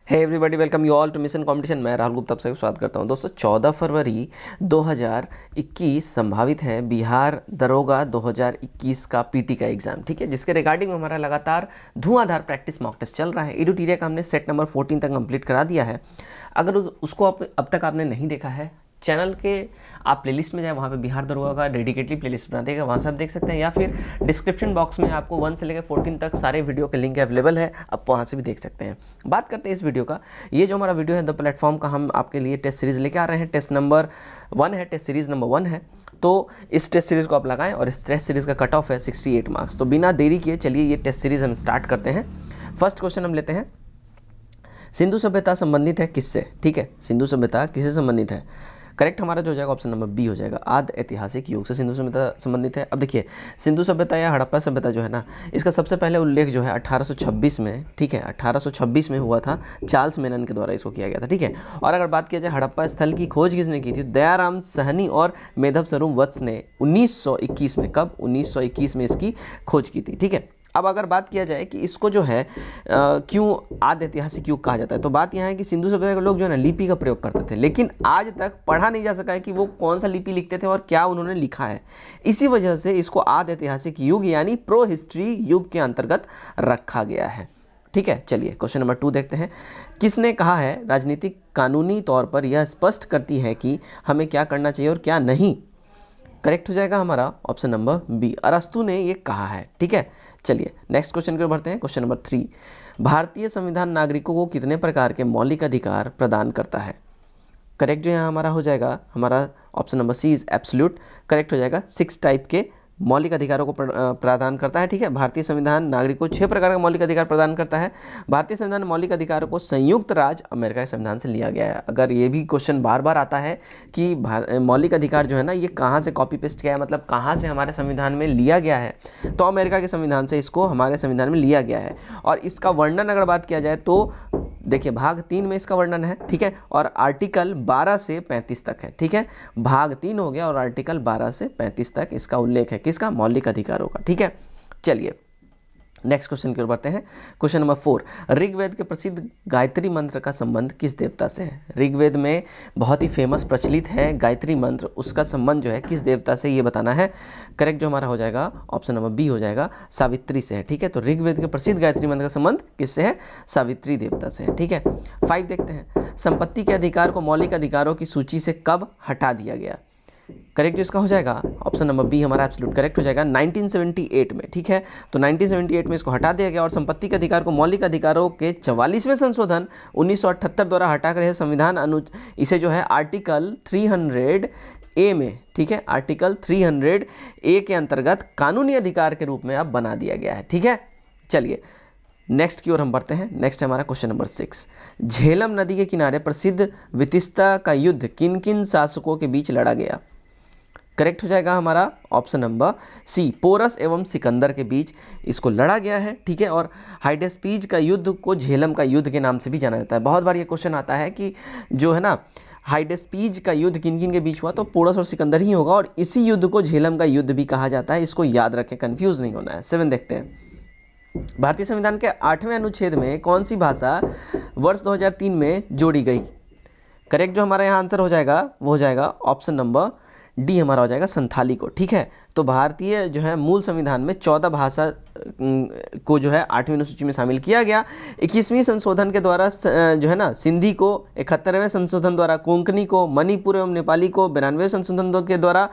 Hey everybody, welcome you all to mission competition. मैं राहुल गुप्ता आप सभी को स्वागत करता हूं। दोस्तों 14 फरवरी 2021 संभावित है बिहार दरोगा 2021 का पीटी का एग्जाम, ठीक है, जिसके रिगार्डिंग में हमारा लगातार धुआंधार प्रैक्टिस मॉक टेस्ट चल रहा है। एडुटीरिया का हमने सेट नंबर 14 तक कंप्लीट करा दिया है। अगर उसको अब तक आपने नहीं देखा है, चैनल के आप प्लेलिस्ट में जाए, वहाँ पे बिहार दरोगा का डेडिकेटली प्लेलिस्ट बना देगा, वहाँ से आप देख सकते हैं, या फिर डिस्क्रिप्शन बॉक्स में आपको 1 से लेकर 14 तक सारे वीडियो के लिंक अवेलेबल है, आप वहाँ से भी देख सकते हैं। बात करते हैं इस वीडियो का। ये जो हमारा वीडियो है द प्लेटफॉर्म का, हम आपके लिए टेस्ट सीरीज लेके आ रहे हैं। टेस्ट नंबर 1 है, टेस्ट सीरीज नंबर 1 है। तो इस टेस्ट सीरीज को आप लगाएं और इस टेस्ट सीरीज का कट ऑफ है 68 मार्क्स। तो बिना देरी किए चलिए ये टेस्ट सीरीज हम स्टार्ट करते हैं। फर्स्ट क्वेश्चन हम लेते हैं, सिंधु सभ्यता संबंधित है किससे? ठीक है, सिंधु सभ्यता किससे संबंधित है? करेक्ट हमारा जो हो जाएगा ऑप्शन नंबर बी हो जाएगा, आद ऐतिहासिक युग से सिंधु सभ्यता संबंधित है। अब देखिए, सिंधु सभ्यता या हड़प्पा सभ्यता जो है ना, इसका सबसे पहले उल्लेख जो है 1826 में, ठीक है, 1826 में हुआ था। चार्ल्स मेनन के द्वारा इसको किया गया था, ठीक है। और अगर बात किया जाए हड़प्पा स्थल की खोज किसने की थी, दयाराम सहनी और मेधव स्वरूप वत्स ने 1921 में, कब, 1921 में इसकी खोज की थी, ठीक है। अब अगर बात किया जाए कि इसको जो है क्यों आदि ऐतिहासिक युग कहा जाता है, तो बात यह है कि सिंधु सभ्यता के लोग जो है ना लिपि का प्रयोग करते थे, लेकिन आज तक पढ़ा नहीं जा सका है कि वो कौन सा लिपि लिखते थे और क्या उन्होंने लिखा है। इसी वजह से इसको आदि ऐतिहासिक युग यानी प्रो हिस्ट्री युग के अंतर्गत रखा गया है, ठीक है। चलिए क्वेश्चन नंबर 2 देखते हैं। किसने कहा है राजनीतिक कानूनी तौर पर यह स्पष्ट करती है कि हमें क्या करना चाहिए और क्या नहीं? करेक्ट हो जाएगा हमारा ऑप्शन नंबर बी, अरस्तु ने ये कहा है, ठीक है। चलिए नेक्स्ट क्वेश्चन की ओर बढ़ते हैं। क्वेश्चन नंबर 3, भारतीय संविधान नागरिकों को कितने प्रकार के मौलिक अधिकार प्रदान करता है? करेक्ट जो यहाँ हमारा हो जाएगा, हमारा option number C is absolute. Correct हो जाएगा, 6 टाइप के मौलिक अधिकारों को प्रदान करता है, ठीक है। भारतीय संविधान नागरिकों को 6 प्रकार का मौलिक अधिकार प्रदान करता है। भारतीय संविधान मौलिक अधिकारों को संयुक्त राज्य अमेरिका के संविधान से लिया गया है। अगर ये भी क्वेश्चन बार बार आता है कि मौलिक अधिकार जो है ना, ये कहाँ से कॉपी पेस्ट किया है, मतलब कहाँ से हमारे संविधान में लिया गया है, तो अमेरिका के संविधान से इसको हमारे संविधान में लिया गया है। और इसका वर्णन अगर बात किया जाए तो देखिए भाग 3 में इसका वर्णन है, ठीक है, और आर्टिकल 12 से 35 तक है, ठीक है। भाग 3 हो गया और आर्टिकल 12 से 35 तक इसका उल्लेख है, किसका? मौलिक अधिकारों का, ठीक है। चलिए नेक्स्ट क्वेश्चन की ओर बढ़ते हैं। क्वेश्चन नंबर 4, ऋग्वेद के प्रसिद्ध गायत्री मंत्र का संबंध किस देवता से है? ऋग्वेद में बहुत ही फेमस प्रचलित है गायत्री मंत्र, उसका संबंध जो है किस देवता से, ये बताना है। करेक्ट जो हमारा हो जाएगा ऑप्शन नंबर बी हो जाएगा, सावित्री से है, ठीक है। तो ऋग्वेद के प्रसिद्ध गायत्री मंत्र का संबंध किससे है? सावित्री देवता से है, ठीक है। 5 देखते हैं, संपत्ति के अधिकार को मौलिक अधिकारों की सूची से कब हटा दिया गया? करेक्ट इसका हो जाएगा ऑप्शन नंबर बी हमारा एब्सोल्यूट करेक्ट हो जाएगा, 1978 में, ठीक है। तो 1978 में इसको हटा दिया गया और संपत्ति के अधिकार को मौलिक अधिकारों के 44वें संशोधन 1978 द्वारा हटाकर यह संविधान इसे जो है आर्टिकल 300 ए में, ठीक है, आर्टिकल 300 ए के अंतर्गत कानूनी अधिकार के रूप में अब बना दिया गया है, ठीक है। चलिए नेक्स्ट की ओर हम बढ़ते हैं। नेक्स्ट है हमारा क्वेश्चन नंबर 6, झेलम नदी के किनारे प्रसिद्ध वितिस्ता का युद्ध किन किन शासकों के बीच लड़ा गया? करेक्ट हो जाएगा हमारा ऑप्शन नंबर सी, पोरस एवं सिकंदर के बीच इसको लड़ा गया है, ठीक है। और हाइडेस्पीज का युद्ध को झेलम का युद्ध के नाम से भी जाना जाता है। बहुत बार ये क्वेश्चन आता है कि जो है ना हाइडेस्पीज का युद्ध किन किन के बीच हुआ, तो पोरस और सिकंदर ही होगा, और इसी युद्ध को झेलम का युद्ध भी कहा जाता है। इसको याद रखें, कंफ्यूज नहीं होना है। 7 देखते हैं, भारतीय संविधान के 8वें अनुच्छेद में कौन सी भाषा वर्ष 2003 में जोड़ी गई? करेक्ट जो हमारा यहाँ आंसर हो जाएगा वो हो जाएगा ऑप्शन नंबर डी हमारा हो जाएगा संथाली को, ठीक है। तो भारतीय जो है मूल संविधान में 14 भाषा को जो है 8वीं अनुसूची में शामिल किया गया। 21वीं संशोधन के द्वारा जो है ना सिंधी को, 71वें संशोधन द्वारा कोंकणी को, मणिपुर एवं नेपाली को 92वें संशोधन के द्वारा,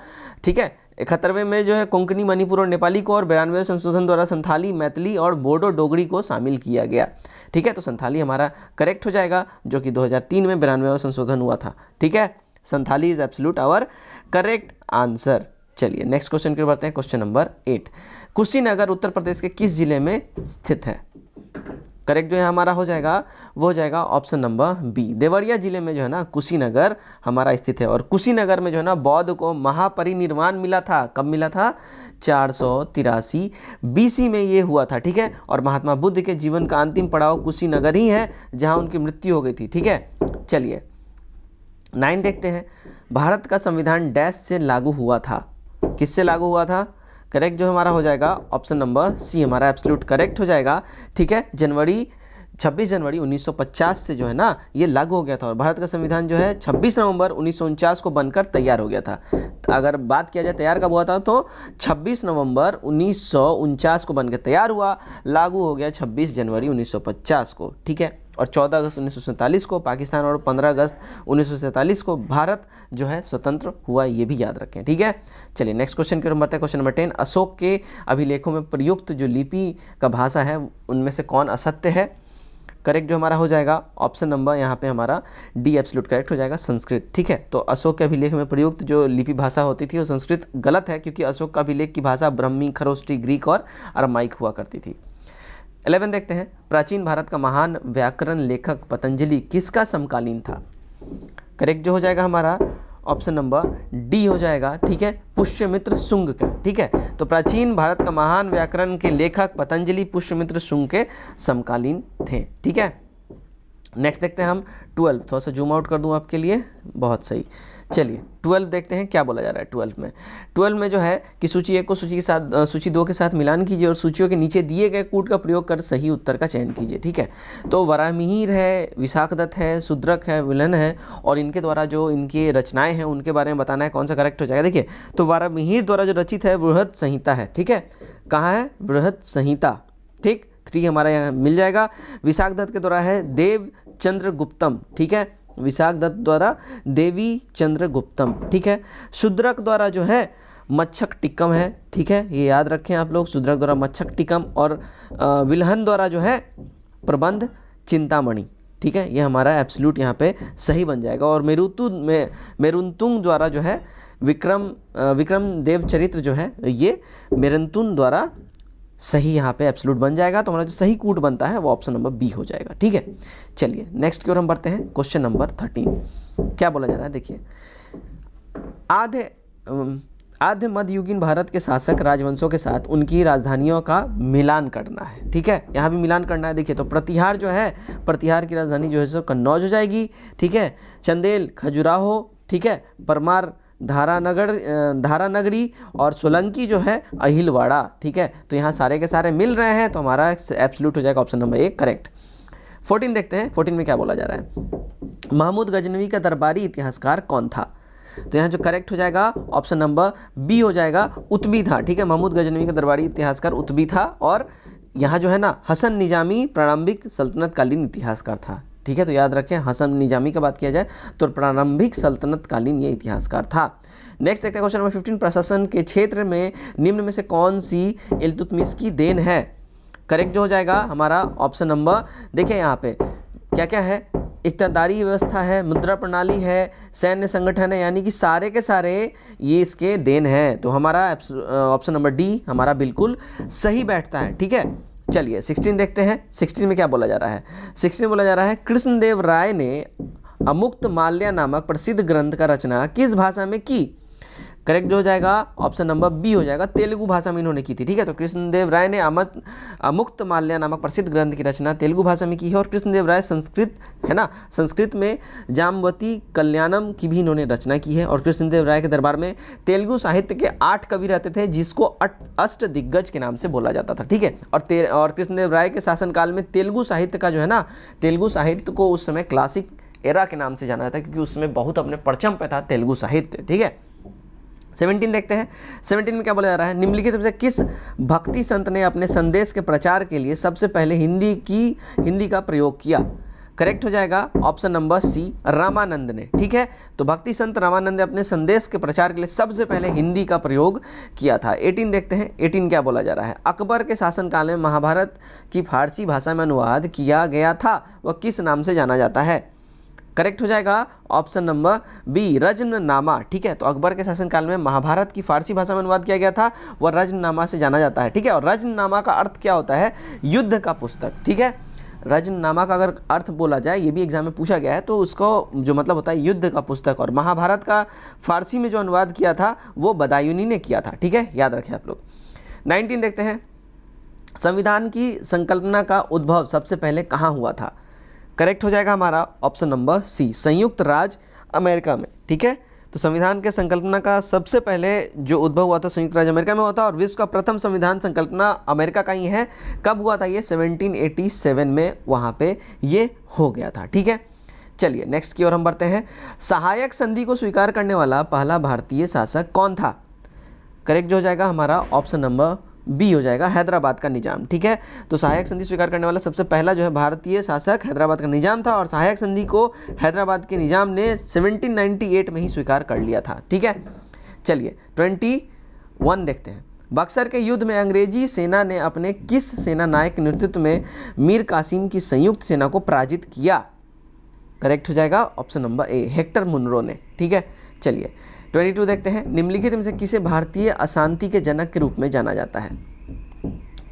ठीक है, 71वें में जो है कोंकणी, मणिपुर और नेपाली को, और 92वें संशोधन द्वारा संथाली, मैथिली और बोडो डोगरी को शामिल किया गया, ठीक है। तो संथाली हमारा करेक्ट हो जाएगा, जो कि 2003 में 92वां संशोधन हुआ था, ठीक है। Santhali is absolute our correct answer. चलिए नेक्स्ट क्वेश्चन की ओर बढ़ते हैं। क्वेश्चन नंबर 8, कुशीनगर उत्तर प्रदेश के किस जिले में स्थित है? करेक्ट जो है हमारा हो जाएगा वो हो जाएगा ऑप्शन नंबर बी, देवरिया जिले में जो है ना कुशीनगर हमारा स्थित है। और कुशीनगर में जो है ना बौद्ध को महापरिनिर्वाण मिला था। कब मिला था? 483 बीसी में ये हुआ था, ठीक है। और महात्मा बुद्ध के जीवन का अंतिम पड़ाव कुशीनगर ही है, जहां उनकी मृत्यु हो गई थी, ठीक है। चलिए 9 देखते हैं, भारत का संविधान डैश से लागू हुआ था? किससे लागू हुआ था? करेक्ट जो हमारा हो जाएगा ऑप्शन नंबर सी हमारा एब्सोल्यूट करेक्ट हो जाएगा, ठीक है। जनवरी 26 जनवरी 1950 से जो है ना ये लागू हो गया था, और भारत का संविधान जो है 26 नवंबर 1949 को बनकर तैयार हो गया था। अगर बात किया जाए तैयार कब हुआ था, तो 26 नवंबर 1949 को बनकर तैयार हुआ, लागू हो गया 26 जनवरी 1950 को, ठीक है। और 14 अगस्त 1947 को पाकिस्तान और 15 अगस्त 1947 को भारत जो है स्वतंत्र हुआ, ये भी याद रखें, ठीक है। चलिए नेक्स्ट क्वेश्चन की ओर बढ़ते हैं। क्वेश्चन नंबर 10, अशोक के अभिलेखों में प्रयुक्त जो लिपि का भाषा है उनमें से कौन असत्य है? करेक्ट जो हमारा हो जाएगा ऑप्शन नंबर यहाँ पे हमारा डी एब्सोल्यूट करेक्ट हो जाएगा, संस्कृत, ठीक है। तो अशोक के अभिलेख में प्रयुक्त जो लिपि भाषा होती थी वो संस्कृत गलत है, क्योंकि अशोक का अभिलेख की भाषा ब्रह्मी, खरोष्टी, ग्रीक और अरमाइक हुआ करती थी। 11 देखते हैं, प्राचीन भारत का महान व्याकरण लेखक पतंजलि किसका समकालीन था? करेक्ट जो हो जाएगा हमारा ऑप्शन नंबर डी हो जाएगा, ठीक है, पुष्यमित्र शुंग का, ठीक है। तो प्राचीन भारत का महान व्याकरण के लेखक पतंजलि पुष्यमित्र शुंग के समकालीन थे, ठीक है। नेक्स्ट देखते हैं हम 12, थोड़ा सा जूम आउट कर दूं आपके लिए, बहुत सही। चलिए 12 देखते हैं क्या बोला जा रहा है। 12 में जो है कि सूची 1 को सूची 2 के साथ मिलान कीजिए और सूचियों के नीचे दिए गए कूट का प्रयोग कर सही उत्तर का चयन कीजिए, ठीक है। तो वराहमिहिर है, विशाखदत्त है, शूद्रक है, विलन है, और इनके द्वारा जो इनकी रचनाएं हैं उनके बारे में बताना है, कौन सा करेक्ट हो जाएगा। देखिए तो वराहमिहिर द्वारा जो रचित है बृहद संहिता है, ठीक है। कहाँ है? बृहद संहिता, ठीक, 3 हमारा यहाँ मिल जाएगा। विशाखदत्त के द्वारा है देव चंद्रगुप्तम, ठीक है, विशाखदत्त द्वारा देवी चंद्रगुप्तम, ठीक है। शूद्रक द्वारा जो है मच्छक टिक्कम है, ठीक है, ये याद रखें आप लोग, शूद्रक द्वारा मच्छक टिक्कम, और विल्हन द्वारा जो है प्रबंध चिंतामणि, ठीक है, ये हमारा एब्सोल्यूट यहाँ पे सही बन जाएगा। और मेरुंतुंग द्वारा जो है विक्रम देव चरित्र जो है ये मेरुंतुंग द्वारा सही यहाँ पे एब्सोल्यूट बन जाएगा। तो हमारा जो सही कूट बनता है वो ऑप्शन नंबर बी हो जाएगा, ठीक है। चलिए नेक्स्ट की ओर हम बढ़ते हैं। क्वेश्चन नंबर 13 क्या बोला जा रहा है, देखिए आद्य मध्ययुगीन भारत के शासक राजवंशों के साथ उनकी राजधानियों का मिलान करना है, ठीक है, यहाँ भी मिलान करना है। देखिए तो प्रतिहार जो है, प्रतिहार की राजधानी जो है सो कन्नौज हो जाएगी, ठीक है। चंदेल खजुराहो, ठीक है, परमार धारानगरी, और सोलंकी जो है अहिलवाड़ा, ठीक है। तो यहाँ सारे के सारे मिल रहे हैं, तो हमारा एब्सोल्यूट हो जाएगा ऑप्शन नंबर 1 करेक्ट। 14 देखते हैं, 14 में क्या बोला जा रहा है, महमूद गजनवी का दरबारी इतिहासकार कौन था? तो यहाँ जो करेक्ट हो जाएगा ऑप्शन नंबर बी हो जाएगा, उतबी था, ठीक है। महमूद गजनवी का दरबारी इतिहासकार उतबी था, और यहाँ जो है ना हसन निजामी प्रारंभिक सल्तनत कालीन इतिहासकार था, ठीक है। तो याद रखें हसन निजामी का बात किया जाए तो प्रारंभिक सल्तनत कालीन ये इतिहासकार था। नेक्स्ट देखते हैं क्वेश्चन नंबर 15, प्रशासन के क्षेत्र में निम्न में से कौन सी इल्तुतमिश की देन है? करेक्ट जो हो जाएगा हमारा ऑप्शन नंबर, देखिए यहाँ पे क्या क्या है, इक्तदारी व्यवस्था है, मुद्रा प्रणाली है, सैन्य संगठन है, यानी कि सारे के सारे ये इसके देन है। तो हमारा ऑप्शन नंबर डी हमारा बिल्कुल सही बैठता है, ठीक है। चलिए 16 देखते हैं, 16 में क्या बोला जा रहा है। 16 में बोला जा रहा है कृष्णदेव राय ने अमुक्त माल्या नामक प्रसिद्ध ग्रंथ का रचना किस भाषा में की? करेक्ट जो हो जाएगा ऑप्शन नंबर बी हो जाएगा, तेलुगु भाषा में इन्होंने की थी, ठीक है। तो कृष्णदेव राय ने अमुक्त माल्या नामक प्रसिद्ध ग्रंथ की रचना तेलुगु भाषा में की है। और कृष्णदेव राय संस्कृत है ना, संस्कृत में जाम्बवती कल्याणम की भी इन्होंने रचना की है। और कृष्णदेव राय के दरबार में तेलुगु साहित्य के 8 कवि रहते थे, जिसको अष्ट दिग्गज के नाम से बोला जाता था, ठीक है। और कृष्णदेव राय के शासनकाल में तेलुगु साहित्य का जो है ना, तेलुगु साहित्य को उस समय क्लासिक एरा के नाम से जाना जाता है, क्योंकि उस समय बहुत अपने परचम पे था तेलुगु साहित्य, ठीक है। 17 देखते हैं, 17 में क्या बोला जा रहा है, निम्नलिखित में से किस भक्ति संत ने अपने संदेश के प्रचार के लिए सबसे पहले हिंदी का प्रयोग किया? करेक्ट हो जाएगा ऑप्शन नंबर सी, रामानंद ने, ठीक है। तो भक्ति संत रामानंद ने अपने संदेश के प्रचार के लिए सबसे पहले हिंदी का प्रयोग किया था। 18 देखते हैं, 18 क्या बोला जा रहा है, अकबर के शासनकाल में महाभारत की फारसी भाषा में अनुवाद किया गया था, वह किस नाम से जाना जाता है? करेक्ट हो जाएगा ऑप्शन नंबर बी, रजननामा, ठीक है। तो अकबर के शासनकाल में महाभारत की फारसी भाषा में अनुवाद किया गया था, वह रजननामा से जाना जाता है, ठीक है। और रजननामा का अर्थ क्या होता है? युद्ध का पुस्तक, ठीक है। रजननामा का अगर अर्थ बोला जाए, ये भी एग्जाम में पूछा गया है, तो उसको जो मतलब होता है युद्ध का पुस्तक। और महाभारत का फारसी में जो अनुवाद किया था वो बदायूनी ने किया था, ठीक है, याद रखें आप लोग। 19 देखते हैं, संविधान की संकल्पना का उद्भव सबसे पहले कहाँ हुआ था? करेक्ट हो जाएगा हमारा ऑप्शन नंबर सी, संयुक्त राज्य अमेरिका में, ठीक है। तो संविधान के संकल्पना का सबसे पहले जो उद्भव हुआ था संयुक्त राज्य अमेरिका में हुआ था, और विश्व का प्रथम संविधान संकल्पना अमेरिका का ही है। कब हुआ था ये? 1787 में वहाँ पे ये हो गया था। ठीक है, चलिए नेक्स्ट की ओर हम बढ़ते हैं। सहायक संधि को स्वीकार करने वाला पहला भारतीय शासक कौन था? करेक्ट जो हो जाएगा हमारा ऑप्शन नंबर बी हो जाएगा, हैदराबाद का निजाम। ठीक है, तो सहायक संधि स्वीकार करने वाला सबसे पहला जो है भारतीय शासक हैदराबाद का निजाम था, और सहायक संधि को हैदराबाद के निजाम ने 1798 में ही स्वीकार कर लिया था। ठीक है, चलिए 21 देखते हैं। बक्सर के युद्ध में अंग्रेजी सेना ने अपने किस सेना नायक के नेतृत्व में मीर कासिम की संयुक्त सेना को पराजित किया? करेक्ट हो जाएगा option number A, Hector Munro ने। ठीक है, चलिए 22 देखते हैं। निम्नलिखित में से किसे भारतीय अशांति के जनक के रूप में जाना जाता है?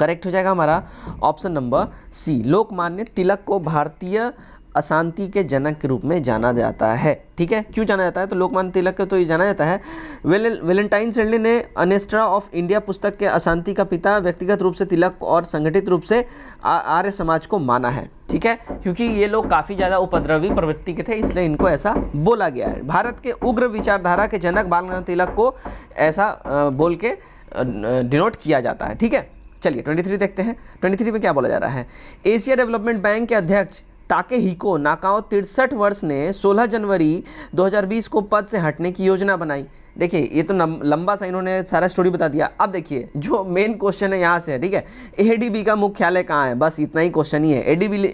करेक्ट हो जाएगा हमारा ऑप्शन नंबर सी, लोकमान्य तिलक को भारतीय अशांति के जनक के रूप में जाना जाता है। ठीक है, क्यों जाना जाता है? तो लोकमान्य तिलक को तो ये जाना जाता है, वेलेंटाइन सेडली ने अनेस्ट्रा ऑफ इंडिया पुस्तक के अशांति का पिता व्यक्तिगत रूप से तिलक और संगठित रूप से आर्य समाज को माना है। ठीक है, क्योंकि ये लोग काफ़ी ज़्यादा उपद्रवी प्रवृत्ति के थे, इसलिए इनको ऐसा बोला गया है। भारत के उग्र विचारधारा के जनक बाल गंगाधर तिलक को ऐसा बोल के डिनोट किया जाता है। ठीक है, चलिए 23 देखते हैं। 23 में क्या बोला जा रहा है? एशिया डेवलपमेंट बैंक के अध्यक्ष ताकेहिको नाकाओ 63 वर्ष ने 16 जनवरी 2020 को पद से हटने की योजना बनाई। देखिए ये तो लंबा सा इन्होंने सारा स्टोरी बता दिया। अब देखिए जो मेन क्वेश्चन है यहाँ से है। ठीक है, एडीबी का मुख्यालय कहाँ है? बस इतना ही क्वेश्चन ही है।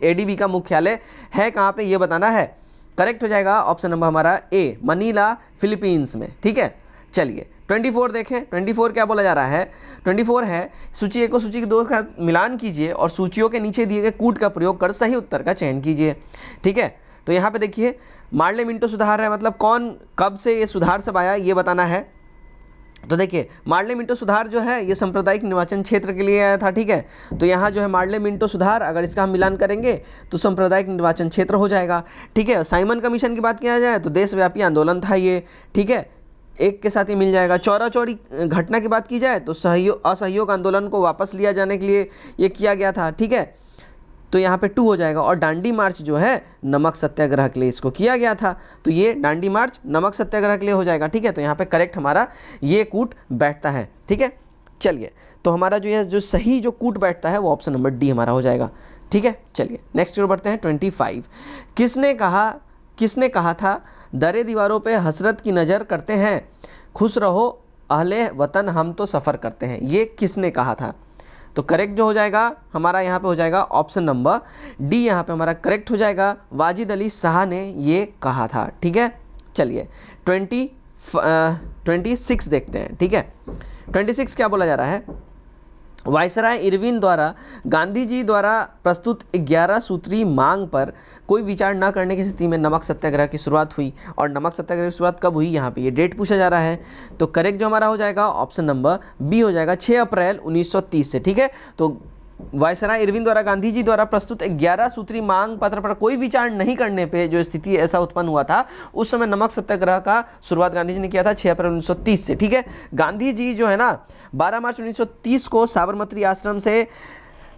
एडीबी का मुख्यालय है कहाँ पे, ये बताना है। करेक्ट हो जाएगा ऑप्शन नंबर हमारा ए, मनीला फिलीपींस में। ठीक है, चलिए 24 देखें। 24 क्या बोला जा रहा है? 24 है सूची 1 को सूची 2 का मिलान कीजिए और सूचियों के नीचे दिए गए कूट का प्रयोग कर सही उत्तर का चयन कीजिए। ठीक है, तो यहाँ पे देखिए मार्ले मिंटो सुधार है, मतलब कौन कब से ये सुधार सब आया ये बताना है। तो देखिए मार्ले मिंटो सुधार जो है ये सांप्रदायिक निर्वाचन क्षेत्र के लिए आया था। ठीक है, तो यहाँ जो है मार्ले मिंटो सुधार, अगर इसका हम मिलान करेंगे तो सांप्रदायिक निर्वाचन क्षेत्र हो जाएगा। ठीक है, साइमन कमीशन की बात किया जाए तो देशव्यापी आंदोलन था ये। ठीक है, एक के साथ ही मिल जाएगा। चौरा चौरी घटना की बात की जाए तो असहयोग आंदोलन को वापस लिया जाने के लिए ये किया गया था। ठीक है, तो यहाँ पे 2 हो जाएगा। और डांडी मार्च जो है नमक सत्याग्रह के लिए इसको किया गया था, तो ये डांडी मार्च नमक सत्याग्रह के लिए हो जाएगा। ठीक है, तो यहाँ पे करेक्ट हमारा ये कूट बैठता है। ठीक है, चलिए तो हमारा जो सही जो कूट बैठता है वो ऑप्शन नंबर डी हमारा हो जाएगा। ठीक है, चलिए नेक्स्ट की ओर बढ़ते हैं। 25 किसने कहा था दरे दीवारों पे हसरत की नज़र करते हैं, खुश रहो अहले वतन हम तो सफ़र करते हैं? ये किसने कहा था? तो करेक्ट जो हो जाएगा हमारा यहाँ पे हो जाएगा ऑप्शन नंबर डी, यहाँ पे हमारा करेक्ट हो जाएगा। वाजिद अली शाह ने ये कहा था। ठीक है, चलिए 26 देखते हैं। ठीक है, 26 क्या बोला जा रहा है? वायसराय इरविन द्वारा गांधी जी द्वारा प्रस्तुत 11 सूत्री मांग पर कोई विचार न करने की स्थिति में नमक सत्याग्रह की शुरुआत हुई। और नमक सत्याग्रह की शुरुआत कब हुई, यहाँ पे ये डेट पूछा जा रहा है। तो करेक्ट जो हमारा हो जाएगा ऑप्शन नंबर बी हो जाएगा, 6 अप्रैल 1930 से। ठीक है, तो वायसराय इरविन द्वारा गांधी जी द्वारा प्रस्तुत 11 सूत्री मांग पत्र पर कोई विचार नहीं करने पे जो स्थिति ऐसा उत्पन्न हुआ था, उस समय नमक सत्याग्रह का शुरुआत गांधी जी ने किया था 6 अप्रैल 1930 से। ठीक है, गांधी जी जो है ना 12 मार्च 1930 को साबरमती आश्रम से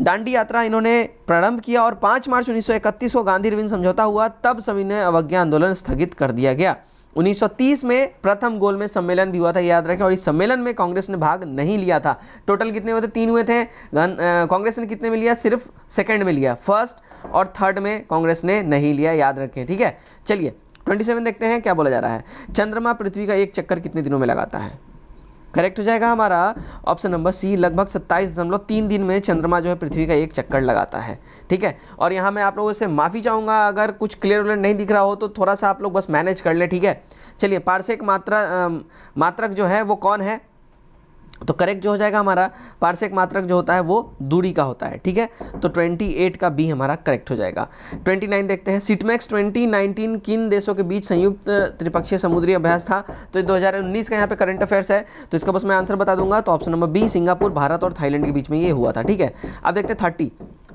दांडी यात्रा इन्होंने प्रारंभ किया और 5 मार्च 1931 को गांधी इरविन समझौता हुआ, तब सविनय अवज्ञा आंदोलन स्थगित कर दिया गया। 1930 में प्रथम गोलमेज सम्मेलन भी हुआ था, याद रखें, और इस सम्मेलन में कांग्रेस ने भाग नहीं लिया था। टोटल कितने हुए थे? 3 हुए थे। कांग्रेस ने कितने में लिया? सिर्फ सेकंड में लिया, फर्स्ट और थर्ड में कांग्रेस ने नहीं लिया, याद रखें। ठीक है, चलिए 27 देखते हैं क्या बोला जा रहा है। चंद्रमा पृथ्वी का एक चक्कर कितने दिनों में लगाता है? करेक्ट हो जाएगा हमारा ऑप्शन नंबर सी, लगभग 27.3 दिन में चंद्रमा जो है पृथ्वी का एक चक्कर लगाता है। ठीक है, और यहाँ मैं आप लोगों से माफ़ी चाहूँगा अगर कुछ क्लियर नहीं दिख रहा हो तो थोड़ा सा आप लोग बस मैनेज कर ले। ठीक है, चलिए पारसेक मात्रक जो है वो कौन है? तो करेक्ट जो हो जाएगा हमारा पारसेक मात्रक जो होता है वो दूरी का होता है। ठीक है, तो 28 का बी हमारा करेक्ट हो जाएगा। 29 देखते हैं। सिटमैक्स 2019 किन देशों के बीच संयुक्त त्रिपक्षीय समुद्री अभ्यास था? तो 2019 का यहाँ पे करंट अफेयर्स है, तो इसका बस मैं आंसर बता दूंगा। तो option number B, Singapore, Bharat और थाईलैंड के बीच में ये हुआ था। ठीक है, अब देखते हैं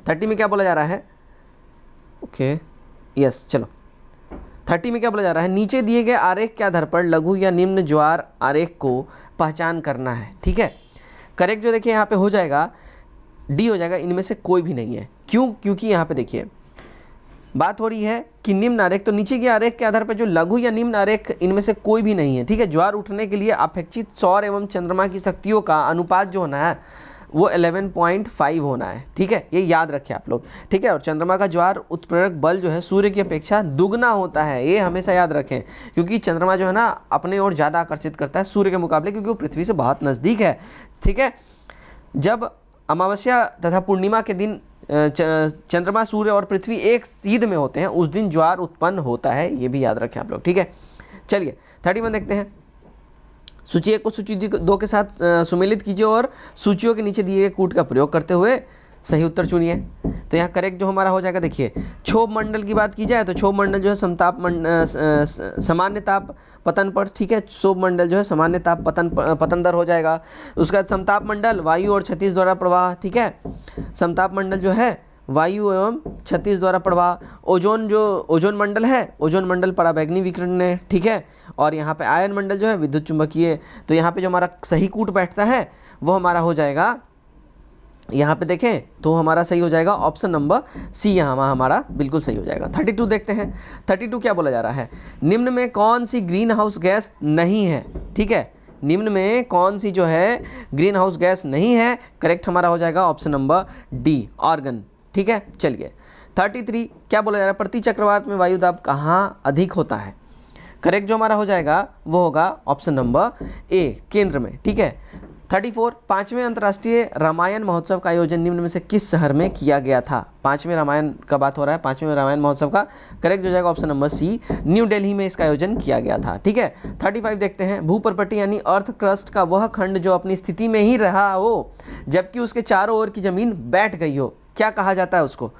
30 में क्या बोला जा रहा है। ओके यस, चलो 30 में क्या बोला जा रहा है? नीचे दिए गए आरेख के आधार पर लघु या निम्न ज्वार आरेख को पहचान करना है। ठीक है, करेक्ट जो देखिए यहाँ पे हो जाएगा डी हो जाएगा, इनमें से कोई भी नहीं है। क्यों? क्योंकि यहाँ पे देखिए बात हो रही है कि निम्न आरेख, तो नीचे के आरेख के आधार पर जो लघु या निम्न आरेख इनमें से कोई भी नहीं है, ठीक है। ज्वार उठने के लिए अपेक्षित सौर एवं चंद्रमा की शक्तियों का अनुपात जो होना है वो 11.5 होना है, ठीक है, ये याद रखें आप लोग, ठीक है। और चंद्रमा का ज्वार उत्प्रेरक बल जो है सूर्य की अपेक्षा दुगना होता है, ये हमेशा याद रखें, क्योंकि चंद्रमा जो है ना अपने ओर ज़्यादा आकर्षित करता है सूर्य के मुकाबले, क्योंकि वो पृथ्वी से बहुत नज़दीक है, ठीक है। जब अमावस्या तथा पूर्णिमा के दिन चंद्रमा, सूर्य और पृथ्वी एक सीध में होते हैं, उस दिन ज्वार उत्पन्न होता है, ये भी याद रखें आप लोग, ठीक है। चलिए 31 देखते हैं। सूची 1 को सूची 2 के साथ सुमेलित कीजिए और सूचियों के नीचे दिए गए कूट का प्रयोग करते हुए सही उत्तर चुनिए। तो यहाँ करेक्ट जो हमारा हो जाएगा, देखिए क्षोभ मंडल की बात की जाए तो क्षोभ मंडल जो है सामान्य ताप पतन पर, ठीक है, क्षोभ मंडल जो है सामान्य ताप पतन दर हो जाएगा। उसके बाद समताप मंडल वायु और क्षतिज द्वारा प्रवाह, ठीक है, समताप मंडल जो है वायु एवं क्षतिज द्वारा प्रवाह। ओजोन जो ओजोन मंडल है, ओजोन मंडल पराबैंगनी विकिरण है, ठीक है। और यहाँ पे आयन मंडल जो है विद्युत चुंबकीय। तो यहाँ पे जो हमारा सही कूट बैठता है वो हमारा हो जाएगा, यहाँ पे देखें तो हमारा सही हो जाएगा ऑप्शन नंबर सी, यहाँ हमारा बिल्कुल सही हो जाएगा। 32 देखते हैं। 32 क्या बोला जा रहा है, निम्न में कौन सी ग्रीन हाउस गैस नहीं है, ठीक है, निम्न में कौन सी जो है ग्रीन हाउस गैस नहीं है, करेक्ट हमारा हो जाएगा ऑप्शन नंबर डी, आर्गन, ठीक है। चलिए 33 क्या बोला जा रहा है, प्रति चक्रवात में वायु दाब कहाँ अधिक होता है, करेक्ट जो हमारा हो जाएगा वो होगा ऑप्शन नंबर ए, केंद्र में, ठीक है। 34 पांचवें अंतर्राष्ट्रीय रामायण महोत्सव का आयोजन निम्न में से किस शहर में किया गया था। पांचवें रामायण का बात हो रहा है, पांचवें रामायण महोत्सव का करेक्ट हो जाएगा option number C, New Delhi में इसका आयोजन किया गया था, ठीक है। 35 देखते हैं। भूपर्पटी यानी अर्थ क्रस्ट का वह खंड जो अपनी स्थिति में ही रहा हो जबकि उसके चारों ओर की जमीन बैठ गई हो, क्या कहा जाता है उसको,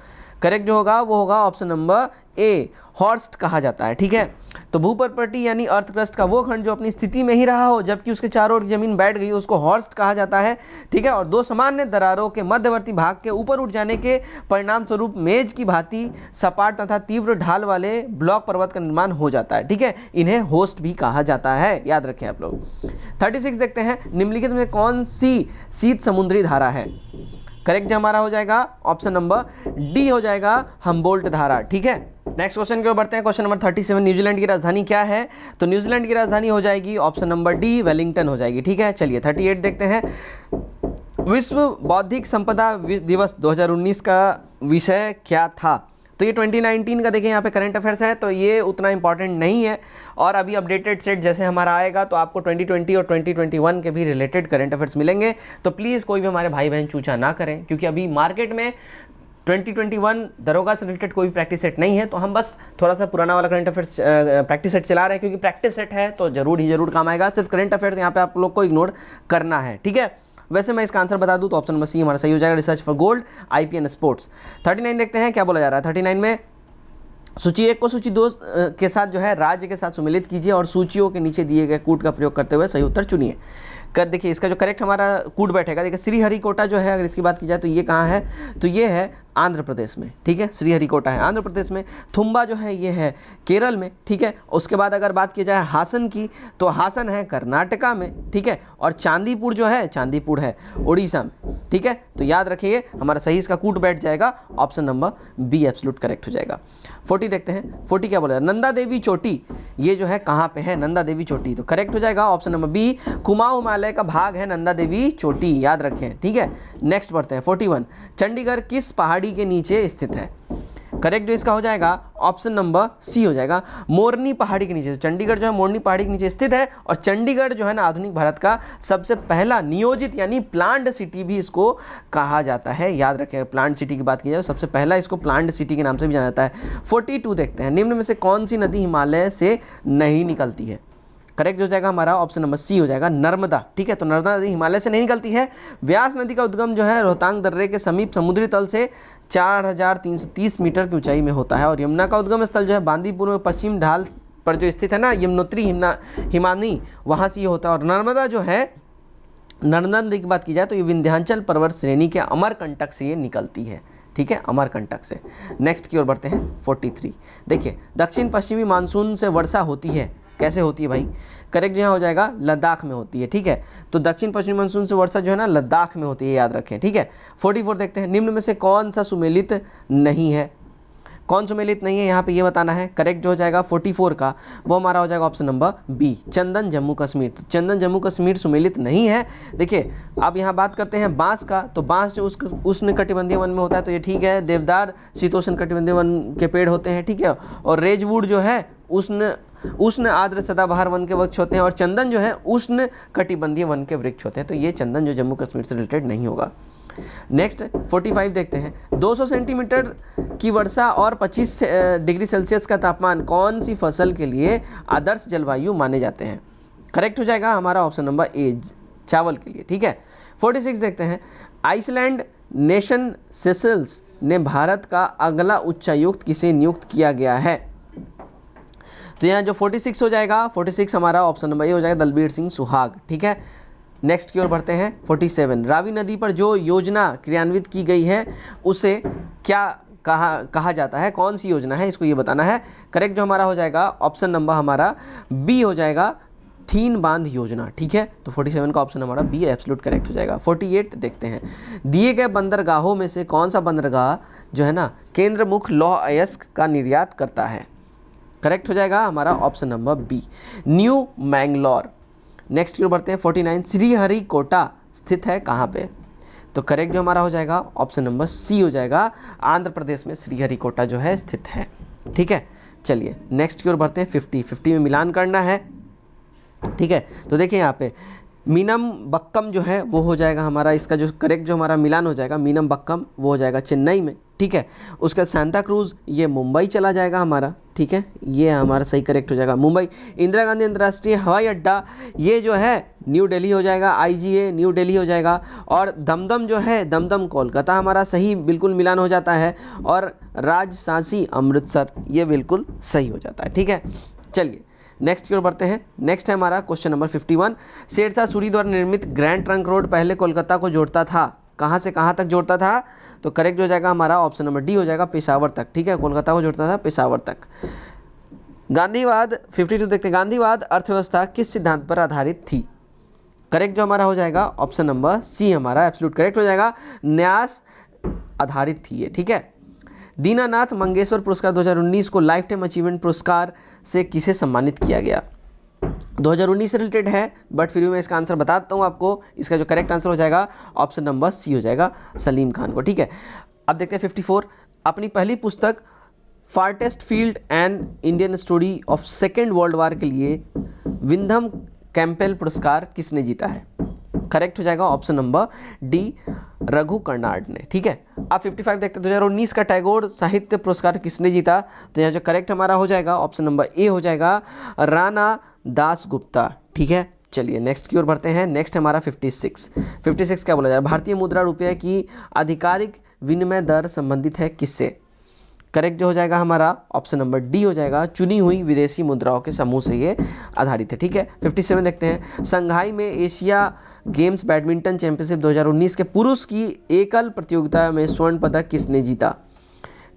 करेक्ट जो होगा वो होगा ऑप्शन नंबर ए, हॉर्स्ट कहा जाता है, ठीक है। तो भूपर्पटी यानी अर्थ क्रस्ट का वो खंड जो अपनी स्थिति में ही रहा हो जबकि उसके चारों ओर की जमीन बैठ गई हो उसको हॉर्स्ट कहा जाता है, ठीक है। और दो सामान्य दरारों के मध्यवर्ती भाग के ऊपर उठ जाने के परिणाम स्वरूप मेज की भांति सपाट तथा तीव्र ढाल वाले ब्लॉक पर्वत का निर्माण हो जाता है, ठीक है, इन्हें होस्ट भी कहा जाता है, याद रखें आप लोग। 36 देखते हैं। निम्नलिखित में कौन सी शीत समुद्री धारा है, करेक्ट जो हमारा हो जाएगा ऑप्शन नंबर डी हो जाएगा, हम्बोल्ट धारा, ठीक है। नेक्स्ट क्वेश्चन की ओर बढ़ते हैं। क्वेश्चन नंबर 37, न्यूजीलैंड की राजधानी क्या है, तो न्यूजीलैंड की राजधानी हो जाएगी ऑप्शन नंबर डी, वेलिंगटन हो जाएगी, ठीक है। चलिए 38 देखते हैं। विश्व बौद्धिक संपदा दिवस 2019 का विषय क्या था, तो ये 2019 का देखिए यहाँ पे करंट अफेयर्स है, तो ये उतना इंपॉर्टेंट नहीं है, और अभी अपडेटेड सेट जैसे हमारा आएगा तो आपको 2020 और 2021 के भी रिलेटेड करंट अफेयर्स मिलेंगे। तो प्लीज़ कोई भी हमारे भाई बहन चूचा ना करें, क्योंकि अभी मार्केट में 2021 दरोगा से रिलेटेड कोई भी प्रैक्टिस सेट नहीं है, तो हम बस थोड़ा सा पुराना वाला करंट अफेयर्स प्रैक्टिस सेट चला रहे हैं, क्योंकि प्रैक्टिस सेट है तो जरूर काम आएगा। सिर्फ करंट अफेयर्स यहाँ पे आप लोग को इग्नोर करना है, ठीक है। वैसे मैं इसका आंसर बता दूं तो ऑप्शन नंबर सी हमारा सही हो जाएगा, research for gold, IPN sports. 39 देखते हैं क्या बोला जा रहा है। 39 में सूची 1 को सूची 2 के साथ जो है राज्य के साथ सुमेलित कीजिए और सूचियों के नीचे दिए गए कूट का प्रयोग करते हुए सही उत्तर चुनिए। देखिए इसका जो करेक्ट हमारा कूट बैठेगा, देखिए श्रीहरिकोटा जो है अगर इसकी बात की जाए तो ये कहाँ है, तो ये है आंध्र प्रदेश में, ठीक है, श्रीहरिकोटा है आंध्र प्रदेश में। थुम्बा जो है ये है केरल में, ठीक है। उसके बाद अगर बात की जाए हासन की, तो हासन है कर्नाटका में, ठीक है। और चांदीपुर जो है, चांदीपुर है उड़ीसा में, ठीक है। तो याद रखिए हमारा सही इसका कूट बैठ जाएगा option number B absolute correct हो जाएगा। 40 देखते हैं। 40 क्या बोला, नंदा देवी चोटी ये जो है कहाँ पे है, नंदा देवी चोटी, तो करेक्ट हो जाएगा option number B, Kumaon Himalaya का भाग है नंदा देवी चोटी, याद रखें, ठीक है। नेक्स्ट बढ़ते हैं 41, चंडीगढ़ किस पहाड़ी के नीचे स्थित है, करेक्ट जो इसका हो जाएगा ऑप्शन नंबर सी हो जाएगा, मोरनी पहाड़ी के नीचे। तो चंडीगढ़ जो है मोरनी पहाड़ी के नीचे स्थित है, और चंडीगढ़ जो है ना आधुनिक भारत का सबसे पहला नियोजित यानी प्लान्ड सिटी भी इसको कहा जाता है, याद रखें, प्लान्ड सिटी की बात की जाए सबसे पहला इसको प्लान्ड सिटी के नाम से भी जाना जाता है। 42 देखते हैं। निम्न में से कौन सी नदी हिमालय से नहीं निकलती है, करेक्ट हो जाएगा हमारा ऑप्शन नंबर सी हो जाएगा, नर्मदा, ठीक है। तो नर्मदा नदी हिमालय से नहीं निकलती है। व्यास नदी का उद्गम जो है रोहतांग दर्रे के समीप समुद्री तल से 4330 मीटर की ऊंचाई में होता है, और यमुना का उद्गम स्थल जो है बांदीपुर में पश्चिम ढाल पर जो स्थित है ना यमुनोत्री हिमानी, वहाँ से ये होता है। और नर्मदा जो है, नर्मदा नदी की बात की जाए तो ये विंध्याचल पर्वत श्रेणी के अमरकंटक से ये निकलती है, ठीक है, अमरकंटक से। नेक्स्ट की ओर बढ़ते हैं 43, देखिए दक्षिण पश्चिमी मानसून से वर्षा होती है, कैसे होती है भाई, करेक्ट यहाँ हो जाएगा लद्दाख में होती है, ठीक है। तो दक्षिण पश्चिमी मानसून से वर्षा जो है ना लद्दाख में होती है, याद रखें, ठीक है। 44 देखते हैं। निम्न में से कौन सा सुमेलित नहीं है, कौन सुमेलित नहीं है यहाँ पे ये बताना है। करेक्ट जो हो जाएगा 44 का वो हमारा हो जाएगा ऑप्शन नंबर बी, चंदन जम्मू कश्मीर। तो चंदन जम्मू कश्मीर सुमेलित नहीं है। देखिए अब यहाँ बात करते हैं बांस का, तो बांस जो उष्ण कटिबंधीय वन में होता है तो ये ठीक है। देवदार शीतोष्ण कटिबंधीय वन के पेड़ होते हैं, ठीक है। और रेजवुड जो है उष्ण आर्द्र सदाबहार वन के वृक्ष होते हैं, और चंदन जो है उष्ण कटिबंधीय वन के वृक्ष होते हैं। तो ये चंदन जो जम्मू कश्मीर से रिलेटेड नहीं होगा। नेक्स्ट 45 देखते हैं। 200 सेंटीमीटर की वर्षा और 25 डिग्री सेल्सियस का तापमान कौन सी फसल के लिए आदर्श जलवायु माने जाते हैं? करेक्ट हो जाएगा हमारा ऑप्शन नंबर ए, चावल के लिए, ठीक है। 46 देखते हैं। आइसलैंड नेशन सेशल्स ने भारत का अगला उच्चायुक्त किसे नियुक्त किया गया है? तो यहाँ जो 46 हो जाएगा, 46 हमारा ऑप्शन नंबर ए हो जाएगा, दलबीर सिंह सुहाग, ठीक है। नेक्स्ट की ओर बढ़ते हैं। 47 रावी नदी पर जो योजना क्रियान्वित की गई है उसे क्या कहा जाता है? कौन सी योजना है, इसको ये बताना है। करेक्ट जो हमारा हो जाएगा ऑप्शन नंबर हमारा बी हो जाएगा, थीन बांध योजना, ठीक है। तो 47 का ऑप्शन हमारा बी एब्सोल्यूट करेक्ट हो जाएगा। 48 देखते हैं। दिए गए बंदरगाहों में से कौन सा बंदरगाह जो है ना केंद्र मुख लौह अयस्क का निर्यात करता है? करेक्ट हो जाएगा हमारा option number B, New Mangalore. Next की ओर बढ़ते हैं। 49 श्रीहरिकोटा स्थित है कहाँ पे? तो करेक्ट जो हमारा हो जाएगा ऑप्शन नंबर सी हो जाएगा, आंध्र प्रदेश में श्रीहरिकोटा जो है स्थित है, ठीक है। चलिए नेक्स्ट की ओर बढ़ते हैं। 50 में मिलान करना है, ठीक है। तो देखिए यहाँ पे मीनम बक्कम जो है वो हो जाएगा हमारा, इसका जो करेक्ट जो हमारा मिलान हो जाएगा मीनम बक्कम वो हो जाएगा चेन्नई में, ठीक है। उसका सांता क्रूज ये मुंबई चला जाएगा हमारा, ठीक है। ये हमारा सही करेक्ट हो जाएगा मुंबई। इंदिरा गांधी अंतर्राष्ट्रीय हवाई अड्डा ये जो है न्यू दिल्ली हो जाएगा, IGA न्यू दिल्ली हो जाएगा। और दमदम जो है दमदम कोलकाता हमारा सही बिल्कुल मिलान हो जाता है। और राजशांसी अमृतसर ये बिल्कुल सही हो जाता है, ठीक है। चलिए नेक्स्ट की ओर बढ़ते हैं। नेक्स्ट है हमारा क्वेश्चन नंबर 51। शेरशाह सूरी द्वारा निर्मित ग्रैंड ट्रंक रोड पहले कोलकाता को जोड़ता था, कहाँ से कहाँ तक जोड़ता था? तो करेक्ट हो जाएगा हमारा ऑप्शन नंबर डी हो जाएगा, पेशावर तक, ठीक है। कोलकाता को जोड़ता था पेशावर तक। गांधीवाद 52 देखते हैं। गांधीवाद अर्थव्यवस्था किस सिद्धांत पर आधारित थी? करेक्ट जो हमारा हो जाएगा ऑप्शन नंबर सी हमारा एब्सोल्यूट करेक्ट हो जाएगा, न्यास आधारित थी ये, ठीक है। दीनानाथ मंगेशकर पुरस्कार 2019 को लाइफ टाइम अचीवमेंट पुरस्कार से किसे सम्मानित किया गया? 2019 से रिलेटेड है बट फिर भी मैं इसका आंसर बताता हूँ आपको। इसका जो करेक्ट आंसर हो जाएगा ऑप्शन नंबर सी हो जाएगा, सलीम खान को, ठीक है। अब देखते हैं 54। अपनी पहली पुस्तक farthest field and Indian story of second world war के लिए विंधम कैंपेल पुरस्कार किसने जीता है? करेक्ट हो जाएगा option number D, Raghu Karnad ने, ठीक है। अब 55 देखते हैं। 2019 का टैगोर साहित्य पुरस्कार किसने जीता? तो यहाँ जो करेक्ट हमारा हो जाएगा ऑप्शन नंबर ए हो जाएगा, राणा दास गुप्ता, ठीक है। चलिए नेक्स्ट की ओर बढ़ते हैं। नेक्स्ट हमारा 56 क्या बोला जा रहा है? भारतीय मुद्रा रुपये की आधिकारिक विनिमय दर संबंधित है किससे? करेक्ट जो हो जाएगा हमारा ऑप्शन नंबर डी हो जाएगा, चुनी हुई विदेशी मुद्राओं के समूह से ये आधारित है, ठीक है। 57 देखते हैं। संघाई में एशिया गेम्स बैडमिंटन चैंपियनशिप 2019 के पुरुष की एकल प्रतियोगिता में स्वर्ण पदक किसने जीता?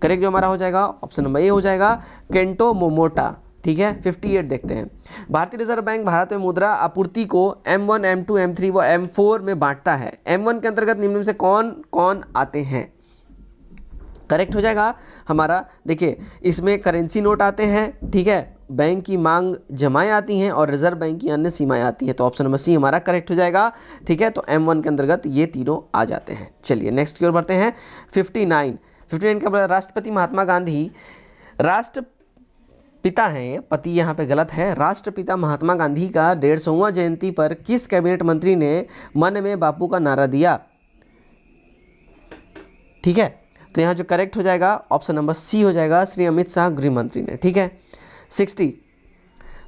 करेक्ट जो हमारा हो जाएगा ऑप्शन नंबर ए हो जाएगा, केंटो मोमोटा, ठीक है। 58 देखते हैं। भारतीय रिजर्व बैंक भारत में मुद्रा आपूर्ति को M1, M2, M3 व M4 में बांटता है। M1 के अंतर्गत निम्न में से कौन कौन आते हैं? करेक्ट हो जाएगा हमारा, देखिए इसमें करेंसी नोट आते हैं, ठीक है, बैंक की मांग जमाएं आती हैं और रिजर्व बैंक की अन्य सीमाएं आती हैं। तो ऑप्शन नंबर सी हमारा करेक्ट हो जाएगा, ठीक है। तो M1 के अंतर्गत ये तीनों आ जाते हैं। चलिए नेक्स्ट की ओर बढ़ते हैं। 59 का राष्ट्रपति महात्मा गांधी राष्ट्रपिता हैं, पति यहाँ पे गलत है। राष्ट्रपिता महात्मा गांधी का 150वां जयंती पर किस कैबिनेट मंत्री ने मन में बापू का नारा दिया? ठीक है, तो यहाँ जो करेक्ट हो जाएगा ऑप्शन नंबर सी हो जाएगा, श्री अमित शाह गृह मंत्री ने, ठीक है। 60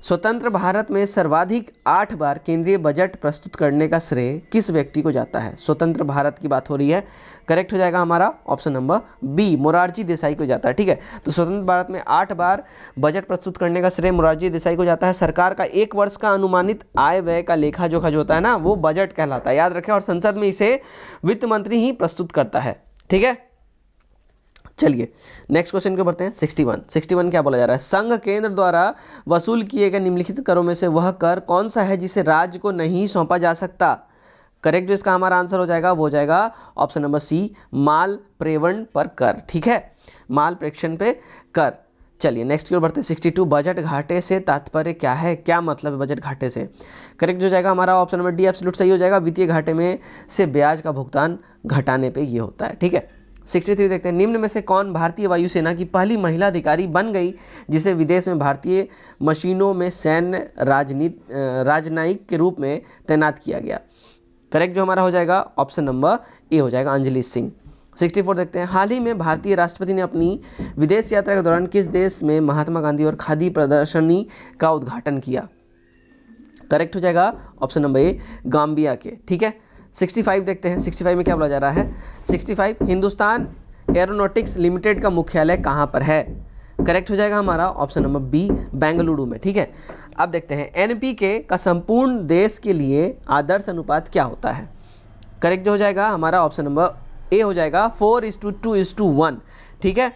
स्वतंत्र भारत में सर्वाधिक 8 बार केंद्रीय बजट प्रस्तुत करने का श्रेय किस व्यक्ति को जाता है? स्वतंत्र भारत की बात हो रही है, करेक्ट हो जाएगा हमारा option number B, Morarji Desai को जाता है, ठीक है। तो स्वतंत्र भारत में 8 बार बजट प्रस्तुत करने का श्रेय मोरारजी देसाई को जाता है। सरकार का एक वर्ष का अनुमानित आय व्यय का लेखा जोखा जो होता है ना, वो बजट कहलाता है, याद रखें। और संसद में इसे वित्त मंत्री ही प्रस्तुत करता है, ठीक है। चलिए नेक्स्ट क्वेश्चन को बढ़ते हैं। 61 क्या बोला जा रहा है? संघ केंद्र द्वारा वसूल किए गए निम्नलिखित करों में से वह कर कौन सा है जिसे राज्य को नहीं सौंपा जा सकता? करेक्ट जो इसका हमारा आंसर हो जाएगा वो हो जाएगा ऑप्शन नंबर सी, माल प्रेवण पर कर। ठीक है, माल प्रेक्षण पे कर। चलिए नेक्स्ट की ओर बढ़ते हैं। 62 बजट घाटे से तात्पर्य क्या है, क्या मतलब है बजट घाटे से। करेक्ट जो जाएगा हमारा ऑप्शन नंबर डी एब्सोल्यूट सही हो जाएगा। वित्तीय घाटे में से ब्याज का भुगतान घटाने पे ये होता है। ठीक है, 63 देखते हैं। निम्न में से कौन भारतीय वायुसेना की पहली महिला अधिकारी बन गई जिसे विदेश में भारतीय मशीनों में सैन्य राजनयिक के रूप में तैनात किया गया। करेक्ट जो हमारा हो जाएगा ऑप्शन नंबर ए हो जाएगा, अंजलि सिंह। 64 देखते हैं। हाल ही में भारतीय राष्ट्रपति ने अपनी विदेश यात्रा के दौरान किस देश में महात्मा गांधी और खादी प्रदर्शनी का उद्घाटन किया। करेक्ट हो जाएगा ऑप्शन नंबर ए, गाम्बिया के। ठीक है, 65 देखते हैं। 65 में क्या बोला जा रहा है। 65 हिंदुस्तान एरोनॉटिक्स लिमिटेड का मुख्यालय कहाँ पर है। करेक्ट हो जाएगा हमारा ऑप्शन नंबर बी, बेंगलुरु में। ठीक है, अब देखते हैं एनपीके का संपूर्ण देश के लिए आदर्श अनुपात क्या होता है। करेक्ट जो हो जाएगा हमारा ऑप्शन नंबर ए हो जाएगा 4:2:1। ठीक है,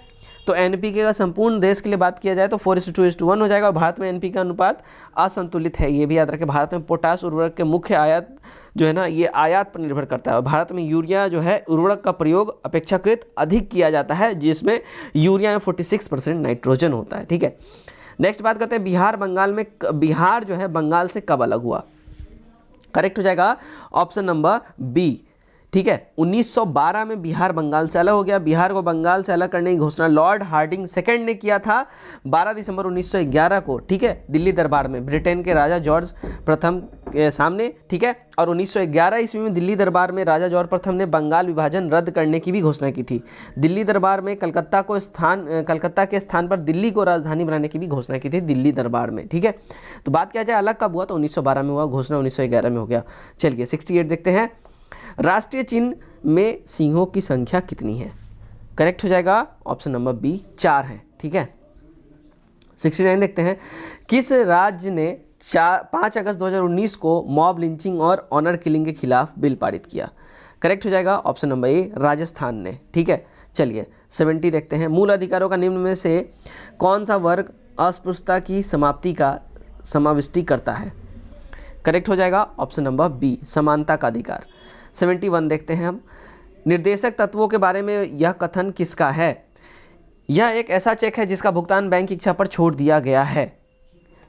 तो एनपीके का संपूर्ण देश के लिए बात किया जाए तो 4:2:1 हो जाएगा। भारत में एनपीके का अनुपात असंतुलित है, ये भी याद रखें। भारत में पोटास उर्वरक के मुख्य आयात जो है ना, ये आयात पर निर्भर करता है। भारत में यूरिया जो है उर्वरक का प्रयोग अपेक्षाकृत अधिक किया जाता है, जिसमें यूरिया में 46% नाइट्रोजन होता है। ठीक है, नेक्स्ट बात करते हैं बिहार जो है बंगाल से कब अलग हुआ। करेक्ट हो जाएगा ऑप्शन नंबर बी। ठीक है, 1912 में बिहार बंगाल से अलग हो गया। बिहार को बंगाल से अलग करने की घोषणा लॉर्ड हार्डिंग सेकंड ने किया था 12 दिसंबर 1911 को। ठीक है, दिल्ली दरबार में ब्रिटेन के राजा जॉर्ज प्रथम के सामने। ठीक है, और 1911 ईस्वी में दिल्ली दरबार में राजा जॉर्ज प्रथम ने बंगाल विभाजन रद्द करने की भी घोषणा की थी। दिल्ली दरबार में कलकत्ता के स्थान पर दिल्ली को राजधानी बनाने की भी घोषणा की थी दिल्ली दरबार में। ठीक है, तो बात किया जाए अलग कब हुआ तो 1912 में हुआ, घोषणा 1911 में हो गया। चलिए 68 देखते हैं। राष्ट्रीय चिन्ह में सिंहों की संख्या कितनी है। करेक्ट हो जाएगा ऑप्शन नंबर बी, 4 है। ठीक है, 69 देखते हैं। किस राज्य ने 5 अगस्त 2019 को मॉब लिंचिंग और ऑनर किलिंग के खिलाफ बिल पारित किया। करेक्ट हो जाएगा ऑप्शन नंबर ए, राजस्थान ने। ठीक है, चलिए 70 देखते हैं। मूल अधिकारों का निम्न में से कौन सा वर्ग अस्पृश्यता की समाप्ति का समाविष्टि करता है। करेक्ट हो जाएगा ऑप्शन नंबर बी, समानता का अधिकार। 71 देखते हैं हम। निर्देशक तत्वों के बारे में यह कथन किसका है। यह एक ऐसा चेक है जिसका भुगतान बैंक की इच्छा पर छोड़ दिया गया है।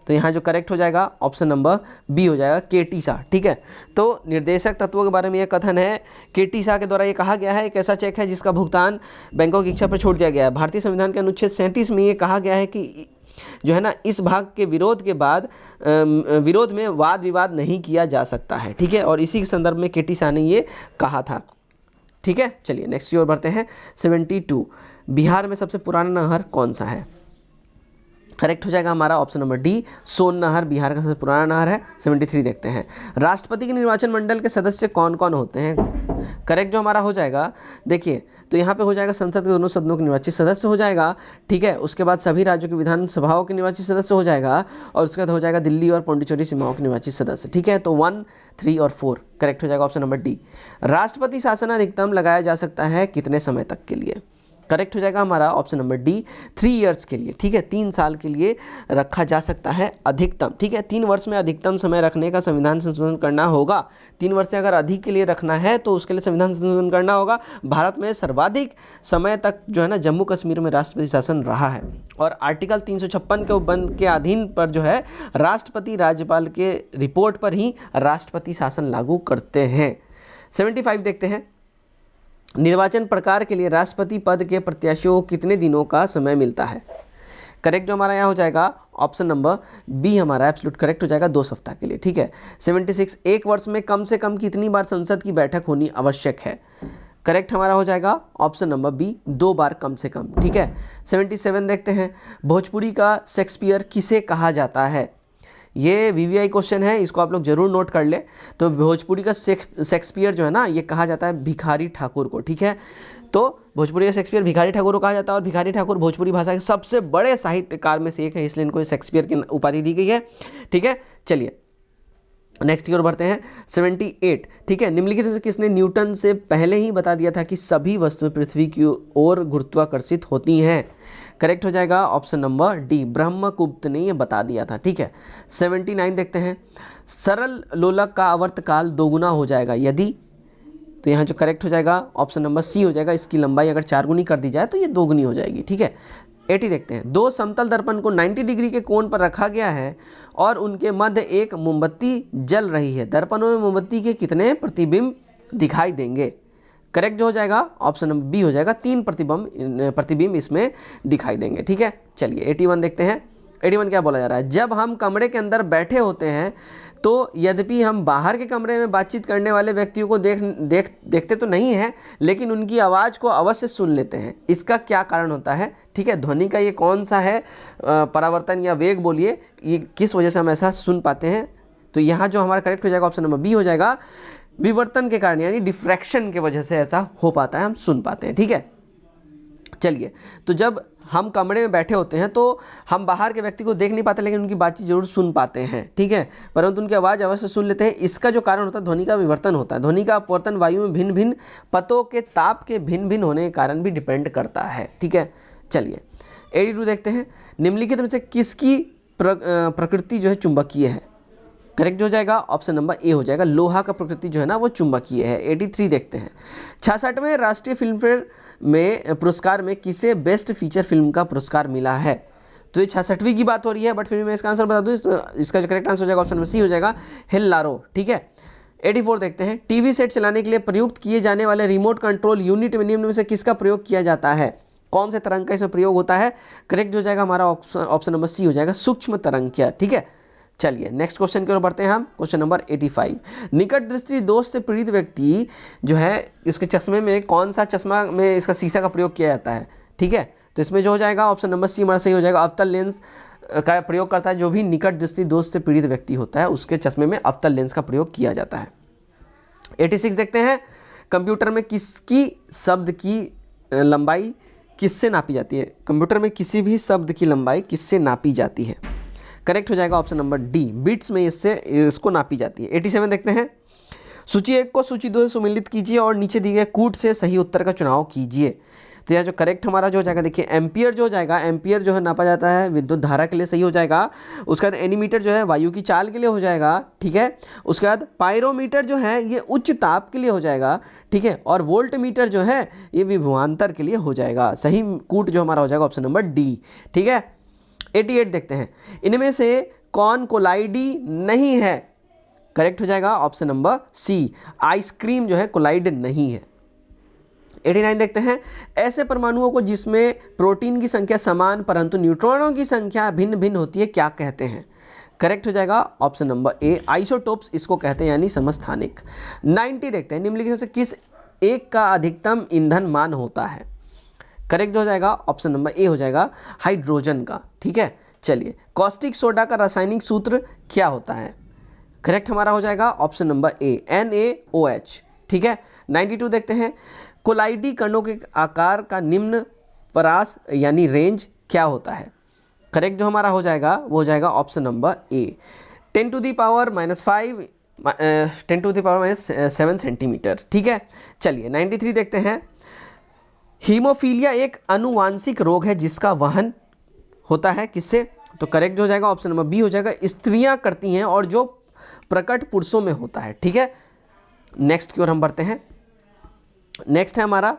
तो यहाँ जो करेक्ट हो जाएगा ऑप्शन नंबर बी हो जाएगा, केटी शाह। ठीक है, तो निर्देशक तत्वों के बारे में यह कथन है केटी शाह के द्वारा ये कहा गया है एक ऐसा चेक है जिसका भुगतान बैंकों की इच्छा पर छोड़ दिया गया है। भारतीय संविधान के अनुच्छेद 37 में ये कहा गया है कि जो है ना, इस भाग के विरोध में वाद विवाद नहीं किया जा सकता है। ठीक है, और इसी के संदर्भ में केटी शाह ने ये कहा था। ठीक है, चलिए नेक्स्ट की ओर बढ़ते हैं। 72 बिहार में सबसे पुराना नहर कौन सा है। करेक्ट हो जाएगा हमारा ऑप्शन नंबर डी, सोन नहर बिहार का सबसे पुराना नहर है। 73 देखते हैं। राष्ट्रपति के निर्वाचन मंडल के सदस्य कौन कौन होते हैं। करेक्ट जो हमारा हो जाएगा, देखिए तो यहाँ पे हो जाएगा संसद के दोनों सदनों के निर्वाचित सदस्य हो जाएगा। ठीक है, उसके बाद सभी राज्यों की विधानसभाओं के निर्वाचित सदस्य हो जाएगा, और उसके बाद हो जाएगा दिल्ली और पौंडीचेरी सीमाओं के निर्वाचित सदस्य। ठीक है, तो 1, 3 और 4 करेक्ट हो जाएगा ऑप्शन नंबर डी। राष्ट्रपति शासन अधिकतम लगाया जा सकता है कितने समय तक के लिए। करेक्ट हो जाएगा हमारा ऑप्शन नंबर डी, 3 ईयर्स के लिए। ठीक है, 3 साल के लिए रखा जा सकता है अधिकतम। ठीक है, 3 वर्ष में अधिकतम समय रखने का संविधान संशोधन करना होगा। 3 वर्ष से अगर अधिक के लिए रखना है तो उसके लिए संविधान संशोधन करना होगा। भारत में सर्वाधिक समय तक जो है ना जम्मू कश्मीर में राष्ट्रपति शासन रहा है, और आर्टिकल 356 के बंद के अधीन पर जो है राष्ट्रपति राज्यपाल के रिपोर्ट पर ही राष्ट्रपति शासन लागू करते हैं। 75 देखते हैं। निर्वाचन प्रकार के लिए राष्ट्रपति पद के प्रत्याशियों को कितने दिनों का समय मिलता है। करेक्ट जो हमारा यहाँ हो जाएगा ऑप्शन नंबर बी हमारा एब्सोल्यूट करेक्ट हो जाएगा, 2 सप्ताह के लिए। ठीक है, 76 एक वर्ष में कम से कम कितनी बार संसद की बैठक होनी आवश्यक है। करेक्ट हमारा हो जाएगा ऑप्शन नंबर बी, 2 बार कम से कम। ठीक है, 77 देखते हैं। भोजपुरी का शेक्सपियर किसे कहा जाता है। ये वीवीआई क्वेश्चन है, इसको आप लोग जरूर नोट कर ले। तो भोजपुरी का शेक्सपियर जो है ना, ये कहा जाता है भिखारी ठाकुर को। ठीक है, तो भोजपुरी का शेक्सपियर भिखारी ठाकुर को कहा जाता है, और भिखारी ठाकुर भोजपुरी भाषा के सबसे बड़े साहित्यकार में से एक है, इसलिए इनको शेक्सपियर की उपाधि दी गई है। ठीक है, चलिए नेक्स्ट की ओर बढ़ते हैं। 78 ठीक है। निम्नलिखित में से किसने न्यूटन से पहले ही बता दिया था कि सभी वस्तुएं पृथ्वी की ओर गुरुत्वाकर्षित होती हैं। करेक्ट हो जाएगा ऑप्शन नंबर डी, ब्रह्मगुप्त ने ये बता दिया था। ठीक है, 79 देखते हैं, सरल लोलक का आवर्तकाल दोगुना हो जाएगा यदि, तो यहाँ जो करेक्ट हो जाएगा ऑप्शन नंबर सी हो जाएगा, इसकी लंबाई अगर 4 गुनी कर दी जाए तो ये 2 गुनी हो जाएगी। ठीक है, 80 देखते हैं, दो समतल दर्पण को 90 डिग्री के कोण पर रखा गया है और उनके मध्य एक मोमबत्ती जल रही है, दर्पणों में मोमबत्ती के कितने प्रतिबिंब दिखाई देंगे? करेक्ट जो हो जाएगा ऑप्शन नंबर बी हो जाएगा, 3 प्रतिबिंब इसमें दिखाई देंगे। ठीक है, चलिए 81 देखते हैं। 81 क्या बोला जा रहा है, जब हम कमरे के अंदर बैठे होते हैं तो यद्यपि हम बाहर के कमरे में बातचीत करने वाले व्यक्तियों को देखते तो नहीं हैं, लेकिन उनकी आवाज़ को अवश्य सुन लेते हैं। इसका क्या कारण होता है? ठीक है, ध्वनि का ये कौन सा है परावर्तन या वेग बोलिए, ये किस वजह से हम ऐसा सुन पाते हैं? तो यहाँ जो हमारा करेक्ट हो जाएगा ऑप्शन नंबर बी हो जाएगा, विवर्तन के कारण यानी डिफ्रैक्शन की वजह से ऐसा हो पाता है, हम सुन पाते हैं। ठीक है, चलिए, तो जब हम कमरे में बैठे होते हैं तो हम बाहर के व्यक्ति को देख नहीं पाते, लेकिन उनकी बातचीत जरूर सुन पाते हैं। ठीक है, परंतु उनकी आवाज़ अवश्य सुन लेते हैं। इसका जो कारण होता है ध्वनि का विवर्तन होता है। ध्वनि का अपवर्तन वायु में भिन्न भिन्न पतों के ताप के भिन्न भिन्न होने के कारण भी डिपेंड करता है। ठीक है, चलिए 82 देखते हैं, निम्नलिखित में से किसकी प्रकृति जो है चुंबकीय है? करेक्ट हो जाएगा ऑप्शन नंबर ए हो जाएगा, लोहा का प्रकृति जो है ना वो चुंबकीय है। 83 देखते हैं, 66वें राष्ट्रीय फिल्म फेयर में पुरस्कार में किसे बेस्ट फीचर फिल्म का पुरस्कार मिला है? तो ये 66वीं की बात हो रही है, बट फिर मैं इसका आंसर बता दूं, इसका जो करेक्ट आंसर हो जाएगा ऑप्शन नंबर सी हो जाएगा, हेल्लारो। ठीक है, 84 देखते हैं, टीवी सेट चलाने के लिए प्रयुक्त किए जाने वाले रिमोट कंट्रोल यूनिट में निम्न में से किसका प्रयोग किया जाता है? कौन से तरंग का इसमें प्रयोग होता है? करेक्ट हो जाएगा हमारा ऑप्शन नंबर सी हो जाएगा, सूक्ष्म तरंग। ठीक है, चलिए नेक्स्ट क्वेश्चन की ओर बढ़ते हैं हम। क्वेश्चन नंबर 85, निकट दृष्टि दोष से पीड़ित व्यक्ति जो है इसके चश्मे में कौन सा चश्मा में इसका शीशा का प्रयोग किया जाता है? ठीक है, तो इसमें जो हो जाएगा ऑप्शन नंबर सी हमारा सही हो जाएगा, अवतल लेंस का प्रयोग करता है। जो भी निकट दृष्टि दोष से पीड़ित व्यक्ति होता है उसके चश्मे में अवतल लेंस का प्रयोग किया जाता है। 86 देखते हैं, कंप्यूटर में किसकी शब्द की लंबाई किससे नापी जाती है? कंप्यूटर में किसी भी शब्द की लंबाई किससे नापी जाती है? करेक्ट हो जाएगा ऑप्शन नंबर डी, बिट्स में इसको नापी जाती है। 87 देखते हैं, सूची 1 को सूची 2 से सुमेलित कीजिए और नीचे दिए गए कूट से सही उत्तर का चुनाव कीजिए। तो यह जो करेक्ट हमारा जो हो जाएगा, देखिए एम्पियर जो हो जाएगा, एम्पियर जो है नापा जाता है विद्युत धारा के लिए, सही हो जाएगा। उसके बाद एनीमीटर जो है वायु की चाल के लिए हो जाएगा। ठीक है, उसके बाद पायरोमीटर जो है ये उच्च ताप के लिए हो जाएगा। ठीक है, और वोल्ट मीटर जो है ये विभवांतर के लिए हो जाएगा। सही कूट जो हमारा हो जाएगा ऑप्शन नंबर डी। ठीक है, 88 देखते हैं, इनमें से कौन कोलाइडी नहीं है? करेक्ट हो जाएगा ऑप्शन नंबर सी, आइसक्रीम जो है कोलाइड नहीं है। 89 देखते हैं, ऐसे परमाणुओं को जिसमें प्रोटीन की संख्या समान परंतु न्यूट्रॉनों की संख्या भिन्न भिन्न होती है क्या कहते हैं? करेक्ट हो जाएगा ऑप्शन नंबर ए, आइसोटोप्स इसको कहते हैं यानी समस्थानिक। 90 देखते हैं, निम्नलिखित में से किस एक का अधिकतम ईंधन मान होता है? करेक्ट हो जाएगा ऑप्शन नंबर ए हो जाएगा, हाइड्रोजन का। ठीक है, चलिए कॉस्टिक सोडा का रासायनिक सूत्र क्या होता है? करेक्ट हमारा हो जाएगा ऑप्शन नंबर ए, NaOH। ठीक है, 92 देखते हैं, कोलाइडी कणों के आकार का निम्न परास यानी रेंज क्या होता है? करेक्ट जो हमारा हो जाएगा वो हो जाएगा option number A, 10 to the power -5 10 to the power -7 centimetre. ठीक है, चलिए 93 देखते हैं, हीमोफीलिया एक आनुवांशिक रोग है जिसका वहन होता है किससे? तो करेक्ट हो जाएगा ऑप्शन नंबर बी हो जाएगा, स्त्रियां करती हैं और जो प्रकट पुरुषों में होता है। ठीक है, नेक्स्ट की ओर हम बढ़ते हैं। नेक्स्ट है हमारा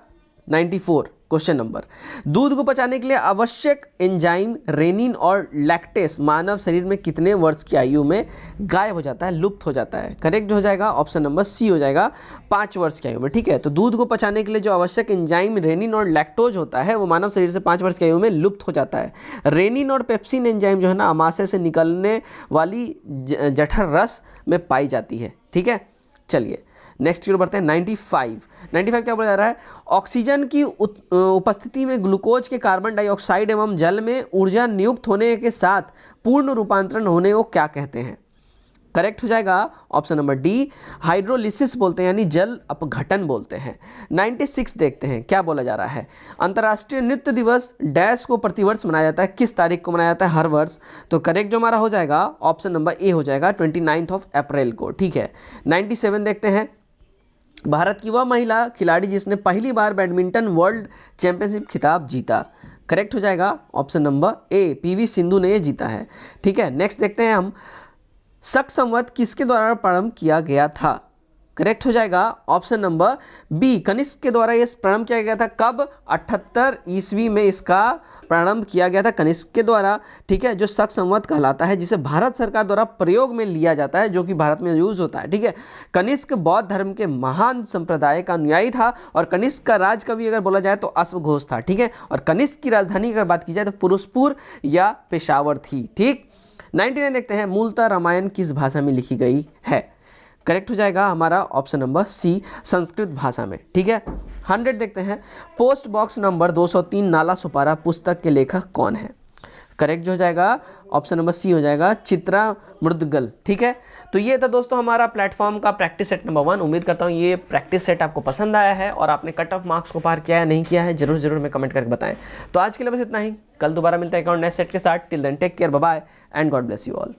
94 क्वेश्चन नंबर, दूध को पचाने के लिए आवश्यक एंजाइम रेनिन और लैक्टेस मानव शरीर में कितने वर्ष की आयु में गायब हो जाता है, लुप्त हो जाता है? करेक्ट हो जाएगा ऑप्शन नंबर सी हो जाएगा, 5 वर्ष की आयु में। ठीक है, तो दूध को पचाने के लिए जो आवश्यक एंजाइम रेनिन और लैक्टोज होता है वो मानव शरीर से 5 वर्ष की आयु में लुप्त हो जाता है। रेनिन और पेप्सिन एंजाइम जो है ना आमाशय से निकलने वाली जठर रस में पाई जाती है। ठीक है, चलिए नेक्स्ट की ओर बढ़ते हैं। 95 क्या बोला जा रहा है, ऑक्सीजन की उपस्थिति में ग्लूकोज के कार्बन डाइऑक्साइड एवं जल में ऊर्जा नियुक्त होने के साथ पूर्ण रूपांतरण होने को क्या कहते हैं? करेक्ट हो जाएगा ऑप्शन नंबर डी, हाइड्रोलिसिस बोलते हैं यानी जल अपघटन बोलते हैं। 96 देखते हैं क्या बोला जा रहा है, अंतर्राष्ट्रीय नृत्य दिवस डैश को प्रतिवर्ष मनाया जाता है, किस तारीख को मनाया जाता है? हर वर्ष। तो करेक्ट जो हमारा हो जाएगा ऑप्शन नंबर ए हो जाएगा, 29 अप्रैल को। ठीक है, 97 देखते हैं, भारत की वह महिला खिलाड़ी जिसने पहली बार बैडमिंटन वर्ल्ड चैंपियनशिप खिताब जीता। करेक्ट हो जाएगा ऑप्शन नंबर ए, पीवी सिंधु ने ये जीता है। ठीक है, नेक्स्ट देखते हैं हम, शक संवत किसके द्वारा प्रारंभ किया गया था? करेक्ट हो जाएगा ऑप्शन नंबर बी, कनिष्क के द्वारा यह प्रारंभ किया गया था। कब? 78 ईस्वी में इसका प्रारंभ किया गया था कनिष्क के द्वारा। ठीक है, जो शक संवत कहलाता है, जिसे भारत सरकार द्वारा प्रयोग में लिया जाता है, जो कि भारत में यूज होता है। ठीक है, कनिष्क बौद्ध धर्म के महान संप्रदाय का अनुयायी था और कनिष्क का राज कवि अगर बोला जाए तो अश्वघोष था। ठीक है, और कनिष्क की राजधानी अगर बात की जाए तो पुरुषपुर या पेशावर थी। ठीक, 99 देखते हैं, मूलतः रामायण किस भाषा में लिखी गई है? करेक्ट हो जाएगा हमारा ऑप्शन नंबर सी, संस्कृत भाषा में। ठीक है, 100 देखते हैं, पोस्ट बॉक्स नंबर 203 नाला सुपारा पुस्तक के लेखक कौन है? करेक्ट जो हो जाएगा ऑप्शन नंबर सी हो जाएगा, चित्रा मुद्गल। ठीक है, तो ये था दोस्तों हमारा प्लेटफॉर्म का प्रैक्टिस सेट नंबर 1। उम्मीद करता हूँ ये प्रैक्टिस सेट आपको पसंद आया है और आपने कट ऑफ मार्क्स को पार किया है नहीं किया है, जरूर जरूर में कमेंट करके बताएं। तो आज के लिए बस इतना ही, कल दोबारा मिलता है एक और नए सेट के साथ। Till then take care, bye bye and God bless you all.